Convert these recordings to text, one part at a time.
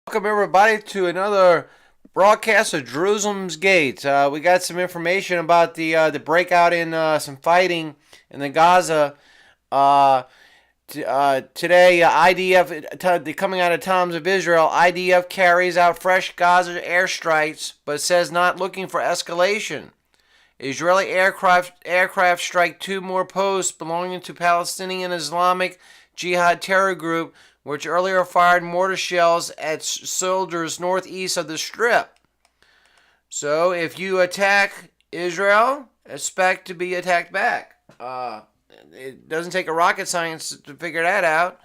Welcome everybody to another broadcast of Jerusalem's Gate. We got some information about the breakout in some fighting in the Gaza. Uh, Today, coming out of Times of Israel, IDF carries out fresh Gaza airstrikes, but says not looking for escalation. Israeli aircraft strike two more posts belonging to Palestinian Islamic Jihad terror group, which earlier fired mortar shells at soldiers northeast of the Strip. So if you attack Israel, expect to be attacked back. It doesn't take a rocket science to figure that out.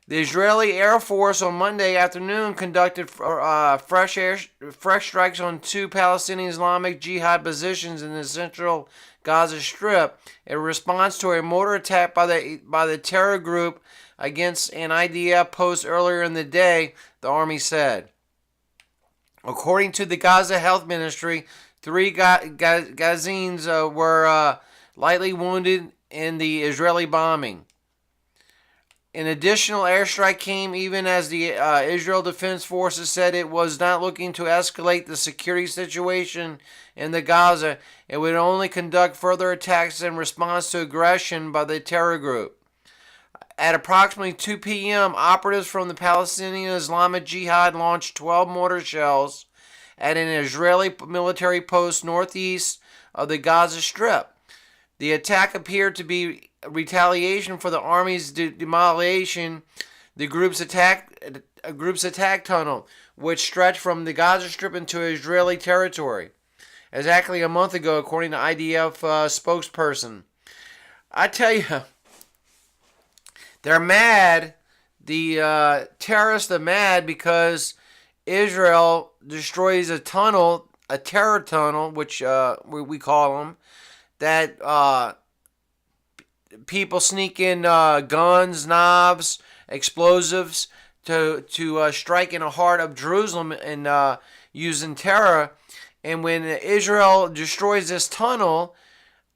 The Israeli Air Force on Monday afternoon conducted fresh strikes on two Palestinian Islamic Jihad positions in the central Gaza Strip in response to a mortar attack by the terror group against an IDF post earlier in the day, the army said. According to the Gaza Health Ministry, three Gazans were lightly wounded in the Israeli bombing. An additional airstrike came even as the Israel Defense Forces said it was not looking to escalate the security situation in the Gaza. It would only conduct further attacks in response to aggression by the terror group. At approximately 2 p.m., operatives from the Palestinian Islamic Jihad launched 12 mortar shells at an Israeli military post northeast of the Gaza Strip. The attack appeared to be retaliation for the army's demolition the group's attack tunnel, which stretched from the Gaza Strip into Israeli territory. Exactly a month ago, according to IDF spokesperson. I tell you, they're mad. The terrorists are mad because Israel destroys a tunnel, a terror tunnel, which we call them, that people sneak in guns, knives, explosives to strike in the heart of Jerusalem and using terror. And when Israel destroys this tunnel,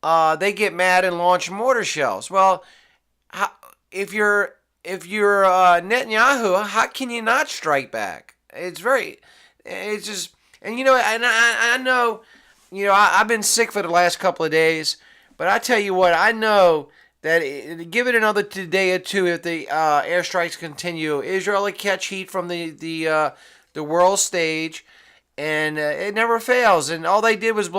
they get mad and launch mortar shells. Well, if you're Netanyahu, how can you not strike back? It's just, and I know, I've been sick for the last couple of days, but I tell you what, I know that give it another day or two if the airstrikes continue, Israel will catch heat from the world stage, and it never fails. And all they did was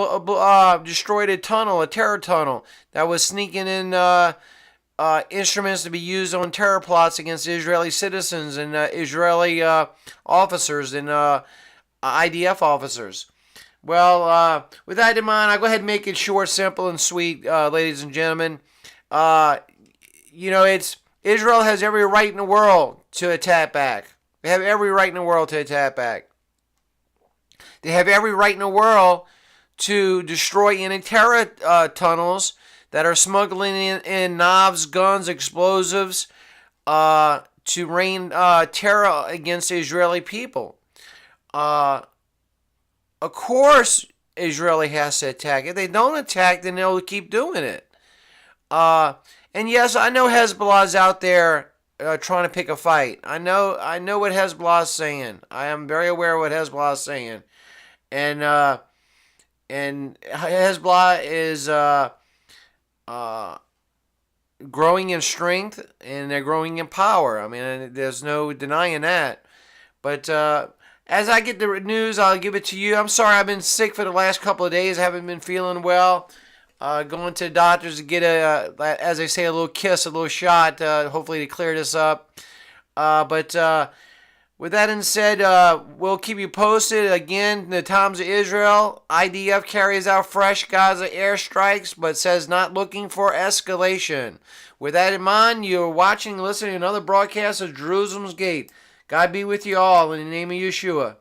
destroy a tunnel, a terror tunnel that was sneaking in instruments to be used on terror plots against Israeli citizens and Israeli officers and IDF officers. Well, with that in mind, I'll go ahead and make it short, simple, and sweet, ladies and gentlemen. It's Israel has every right in the world to attack back. They have every right in the world to attack back. They have every right in the world to destroy any terror tunnels that are smuggling in knives, guns, explosives to rain terror against the Israeli people. Of course, Israel has to attack. If they don't attack, then they'll keep doing it. And yes, I know Hezbollah's out there trying to pick a fight. I know what Hezbollah is saying. I am very aware of what Hezbollah is saying, and Hezbollah is growing in strength and they're growing in power. I mean, there's no denying that. But as I get the news, I'll give it to you. I'm sorry, I've been sick for the last couple of days. I haven't been feeling well. Going to the doctors to get as they say, a little kiss, a little shot, hopefully to clear this up. But with that being said, we'll keep you posted. Again, the Times of Israel, IDF carries out fresh Gaza airstrikes, but says not looking for escalation. With that in mind, you're watching and listening to another broadcast of Jerusalem's Gate. God be with you all in the name of Yeshua.